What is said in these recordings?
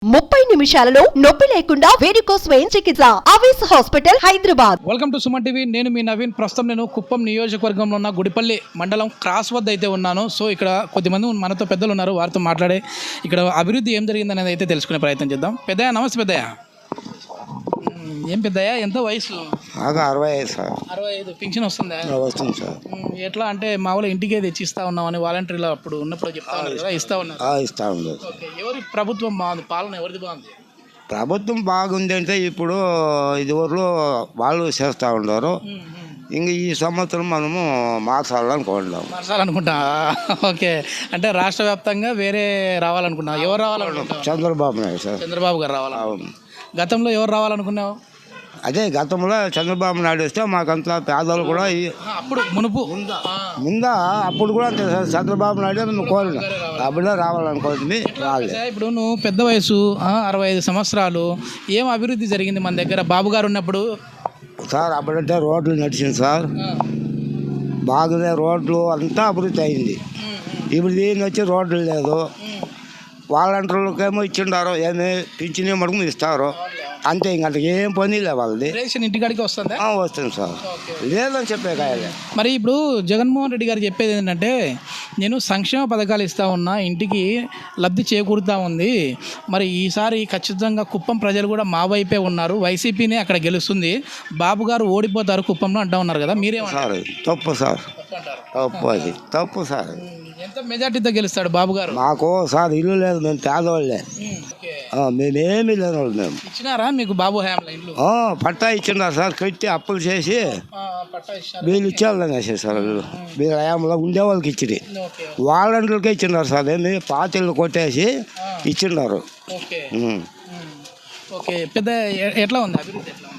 30 నిమిషాలలో నొప్పి లేకుండా వేడికోస్ స్వయం చికిత్స ఆవేశ hospital Hyderabad. Welcome to Suman TV. నేను మీ నవీన్. ప్రస్తుతం నేను కుప్పం నియోజకవర్గంలో ఉన్న గుడిపల్లి మండలం క్రాస్ వద్ద అయితే ఉన్నాను. సో ఇక్కడ కొద్దిమంది మనతో పెద్దలు ఉన్నారు, వారితో మాట్లాడే ఇక్కడ అభివృద్ధి ఏం జరిగింది అనేది అయితే తెలుసుకునే ప్రయత్నం చేద్దాం. పెద్దయ్య నమస్తే. పెద్దయ్య ఏం పెద్దయ్య, ఎంత వయసు? 65 సార్. 65. పింఛన్ వస్తుందా? వస్తుంది సార్. ఎట్లా అంటే మామూలు ఇంటికే తెచ్చి ఇస్తా ఉన్నామని వాలంటీర్లు అప్పుడు ఉన్నప్పుడు చెప్తా ఉన్నారు కదా, ఇస్తా ఉన్నారు. ఇస్తా ఉంది. ఓకే, ఎవరి ప్రభుత్వం బాగుంది? పాలన ఎవరిది బాగుంది? ప్రభుత్వం బాగుంది అంటే ఇప్పుడు ఇదివరకు వాళ్ళు చేస్తూ ఉన్నారు. ఇంక ఈ సంవత్సరం మనము మార్చాలనుకుంటున్నాం. మార్చాలనుకుంటా. ఓకే, అంటే రాష్ట్ర వ్యాప్తంగా వేరే రావాలనుకున్నా. ఎవరు రావాలనుకుంటా? చంద్రబాబు నాయుడు సార్. చంద్రబాబు గారు రావాలి. అవును. గతంలో ఎవరు రావాలనుకున్నావు? అదే గతంలో చంద్రబాబు నాయుడు వస్తే మాకంతా పేదలు కూడా అప్పుడు మునుపు ముందా అప్పుడు కూడా అంతే సార్. చంద్రబాబు నాయుడు మేము కోరిన అప్పుడే రావాలనుకోండి రాలేదు. ఇప్పుడు నువ్వు పెద్ద వయసు 65 సంవత్సరాలు, ఏం అభివృద్ధి జరిగింది మన దగ్గర బాబు గారు ఉన్నప్పుడు? సార్ అప్పుడంటే రోడ్లు నడిచింది సార్, బాగునే రోడ్లు అంతా అభివృద్ధి అయింది. ఇప్పుడు దీన్ని వచ్చి రోడ్లు లేదు. వాలంటీర్లకేమో ఇచ్చిండారు, ఏమి పింఛన్ మటుకు ఇస్తారు అంతే. ఇంక ఏం పని లేదు వాళ్ళది. రేషన్ ఇంటికాడికి వస్తుందా? వస్తుంది సార్, లేదని చెప్పే కాయలే. మరి ఇప్పుడు జగన్మోహన్ రెడ్డి గారు చెప్పేది ఏంటంటే, నేను సంక్షేమ పథకాలు ఇస్తా ఉన్నా, ఇంటికి లబ్ధి చేకూరుతూ ఉంది. మరి ఈసారి ఖచ్చితంగా కుప్పం ప్రజలు కూడా మా వైపే ఉన్నారు, వైసీపీనే అక్కడ గెలుస్తుంది, బాబు గారు ఓడిపోతారు కుప్పంలో అంటూ ఉన్నారు కదా, మీరేమంటారు? సార్ తప్పు సార్, తప్పు అది తప్పు సార్. ఎంత మెజార్టీతో గెలుస్తాడు బాబు గారు? మాకు సార్ ఇల్లు లేదు, మేము పేదవాళ్ళే, మేమేమీ లేని వాళ్ళు. మేము ఇచ్చినారా మీకు బాబు హయాంలో ఇల్లు? పట్టా ఇచ్చిన్నారు సార్, కట్టి అప్పులు చేసి పట్టా ఇచ్చారు. వీళ్ళు ఇచ్చేవాళ్ళని వేసారు సార్. వీళ్ళు హయాంలో ఉండే వాళ్ళకి ఇచ్చి వాలంటీర్లకే ఇచ్చిన్నారు సార్. ఏమి పాతిళ్ళు కొట్టేసి ఇచ్చిన్నారు. Okay okay. పెద్ద ఎట్లా ఉంది అభివృద్ధి? ఎట్లా ఉంది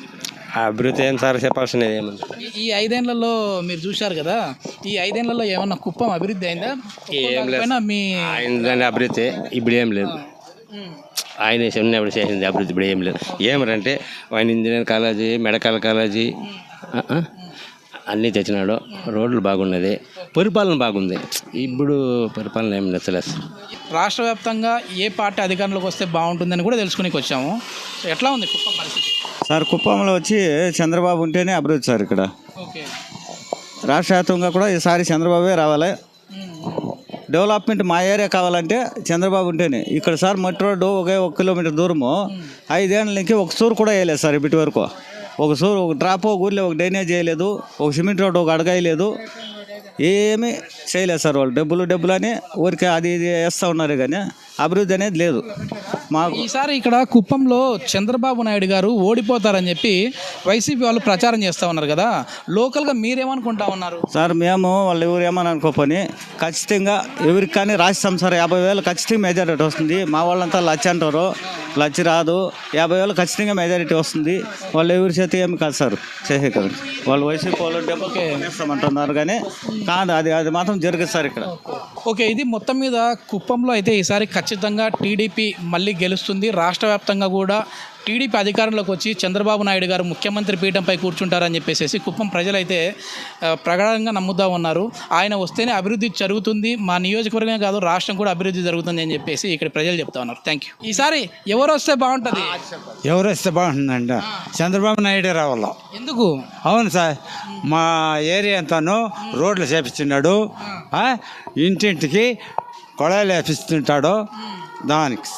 అభివృద్ధి? ఏం సార్ చెప్పాల్సినది ఏముంది? ఈ 5 ఏళ్లలో మీరు చూశారు కదా, ఈ 5 ఏళ్లలో ఏమన్నా కుప్పం అభివృద్ధి అయిందా? ఏం లేదు. మీ ఆయన అభివృద్ధి ఇప్పుడు ఏం లేదు. ఆయన ఉన్నప్పుడు చేసింది అభివృద్ధి ఇప్పుడు ఏం లేదు. ఏమంటే ఆయన ఇంజనీర్ కాలేజీ, మెడికల్ కాలేజీ అన్నీ తెచ్చినాడు. రోడ్లు బాగున్నది, పరిపాలన బాగుంది. ఇప్పుడు పరిపాలన ఏం నచ్చలేదు. రాష్ట్ర వ్యాప్తంగా ఏ పార్టీ అధికారంలోకి వస్తే బాగుంటుందని కూడా తెలుసుకునేకి వచ్చాము. ఎట్లా ఉంది కుప్పం పరిస్థితి? సార్ కుప్పంలో వచ్చి చంద్రబాబు ఉంటేనే అభివృద్ధి సార్. ఇక్కడ ఓకే, రాష్ట్ర వ్యాప్తంగా కూడా ఈసారి చంద్రబాబే రావాలి. డెవలప్మెంట్ మా ఏరియా కావాలంటే చంద్రబాబు ఉంటేనే. ఇక్కడ సార్ మట్టి రోడ్డు 1 కిలోమీటర్ దూరము 5 ఏళ్ళ నుంచి ఒక సూరు కూడా వేయలేదు సార్. ఇప్పటి వరకు ఒక సూరు, ఒక డ్రాప్, ఒక ఊర్లో ఒక డ్రైనేజ్ చేయలేదు, ఒక సిమెంట్ రోడ్డు ఒక అడగలేదు, ఏమీ చేయలేదు సార్. వాళ్ళు డబ్బులు అని ఊరికే అది ఇది వేస్తూ ఉన్నారు, కానీ అభివృద్ధి అనేది లేదు మాకు. ఈసారి ఇక్కడ కుప్పంలో చంద్రబాబు నాయుడు గారు ఓడిపోతారని చెప్పి వైసీపీ వాళ్ళు ప్రచారం చేస్తూ ఉన్నారు కదా, లోకల్గా మీరేమనుకుంటా ఉన్నారు? సార్ మేము వాళ్ళు ఎవరు ఏమని అనుకోపని ఖచ్చితంగా ఎవరికి కానీ రాసి సంసారం 50,000 ఖచ్చితంగా మెజారిటీ వస్తుంది. మా వాళ్ళంతా లచ్చ అంటారు, లచ్చ రాదు. 50,000 ఖచ్చితంగా మెజారిటీ వస్తుంది. వాళ్ళు ఎవరి చేతి ఏమి కాదు సార్ చేసే కదా. వాళ్ళు వైసీపీ వాళ్ళు డబ్బుకే వేస్తామంటున్నారు, కానీ కాదు, అది మాత్రం జరగదు సార్ ఇక్కడ. ఓకే, ఇది మొత్తం మీద కుప్పంలో అయితే ఈసారి ఖచ్చితంగా టీడీపీ మళ్ళీ గెలుస్తుంది. రాష్ట్ర వ్యాప్తంగా కూడా టీడీపీ అధికారంలోకి వచ్చి చంద్రబాబు నాయుడు గారు ముఖ్యమంత్రి పీఠంపై కూర్చుంటారని చెప్పేసి కుప్పం ప్రజలైతే ప్రగాఢంగా నమ్ముతూ ఉన్నారు. ఆయన వస్తేనే అభివృద్ధి జరుగుతుంది, మా నియోజకవర్గమే కాదు రాష్ట్రం కూడా అభివృద్ధి జరుగుతుంది అని చెప్పేసి ఇక్కడ ప్రజలు చెప్తా ఉన్నారు. Thank you. ఈసారి ఎవరు వస్తే బాగుంటుంది? ఎవరు వస్తే బాగుంటుందంట? చంద్రబాబు నాయుడే రావాలా. ఎందుకు? అవును సార్, మా ఏరియా అంతాను రోడ్లు చేపిస్తున్నాడు, ఇంటింటికి కొళాయిలు వేపిస్తుంటాడు. దానికి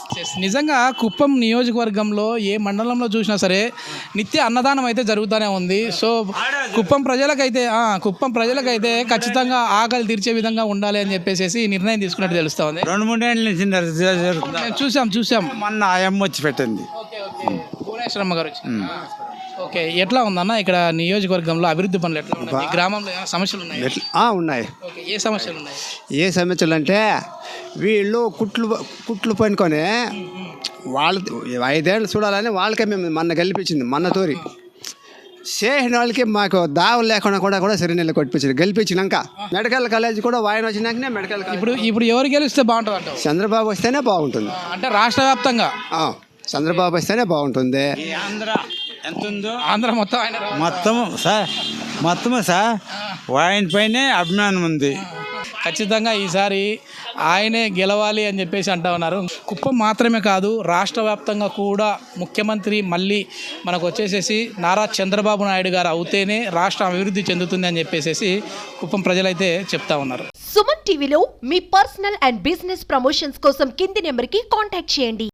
నిజంగా కుప్పం నియోజకవర్గంలో ఏ మండలంలో చూసినా సరే నిత్య అన్నదానం అయితే జరుగుతూనే ఉంది. సో కుప్పం ప్రజలకైతే ఖచ్చితంగా ఆకలి తీర్చే విధంగా ఉండాలి అని చెప్పేసి నిర్ణయం తీసుకున్నట్టు తెలుస్తా ఉంది. 2-3 ఏళ్ళ నుంచి జరుగుతుంది. చూసాం మొన్న అమ్మ వచ్చి పెట్టింది. భువనేశ్వరమ్మ గారు వచ్చి. ఓకే, ఎట్లా ఉందన్న ఇక్కడ నియోజకవర్గంలో అభివృద్ధి పనులు ఎట్లా ఉన్నాయి? గ్రామంలో సమస్యలు ఉన్నాయి? ఉన్నాయి. ఓకే, ఏ సమస్యలు ఉన్నాయి? ఏ సమస్యలు అంటే వీళ్ళు కుట్లు పనుకొని వాళ్ళు 5 ఏళ్ళు చూడాలని వాళ్ళకే మేము మొన్న గెలిపించింది. మొన్న తోరి చేసిన వాళ్ళకి మాకు దావులు లేకుండా కూడా సరినెల్లు కొట్టించారు. గెలిపించినాక మెడికల్ కాలేజ్ కూడా ఆయన వచ్చినాకనే మెడికల్ కాలేజ్. ఇప్పుడు ఎవరు గెలిస్తే బాగుంటుంది అంటావు? చంద్రబాబు వస్తేనే బాగుంటుంది. అంటే రాష్ట్ర వ్యాప్తంగా చంద్రబాబు వస్తేనే బాగుంటుంది. ఆంధ్ర మొత్తం ఆయన మొత్తము సార్ ఆయన పైనే అభిమానం ఉంది. ఖచ్చితంగా ఈసారి ఆయనే గెలవాలి అని చెప్పేసి అంటా ఉన్నారు. కుప్పం మాత్రమే కాదు, రాష్ట్ర వ్యాప్తంగా కూడా ముఖ్యమంత్రి మళ్ళీ మనకు వచ్చేసేసి నారా చంద్రబాబు నాయుడు గారు అవుతేనే రాష్ట్రం అభివృద్ధి చెందుతుంది అని చెప్పేసి కుప్పం ప్రజలైతే చెప్తా ఉన్నారు. సుమన్ టీవీలో మీ పర్సనల్ అండ్ బిజినెస్ ప్రమోషన్స్ కోసం కింది నెంబర్కి కాంటాక్ట్ చేయండి.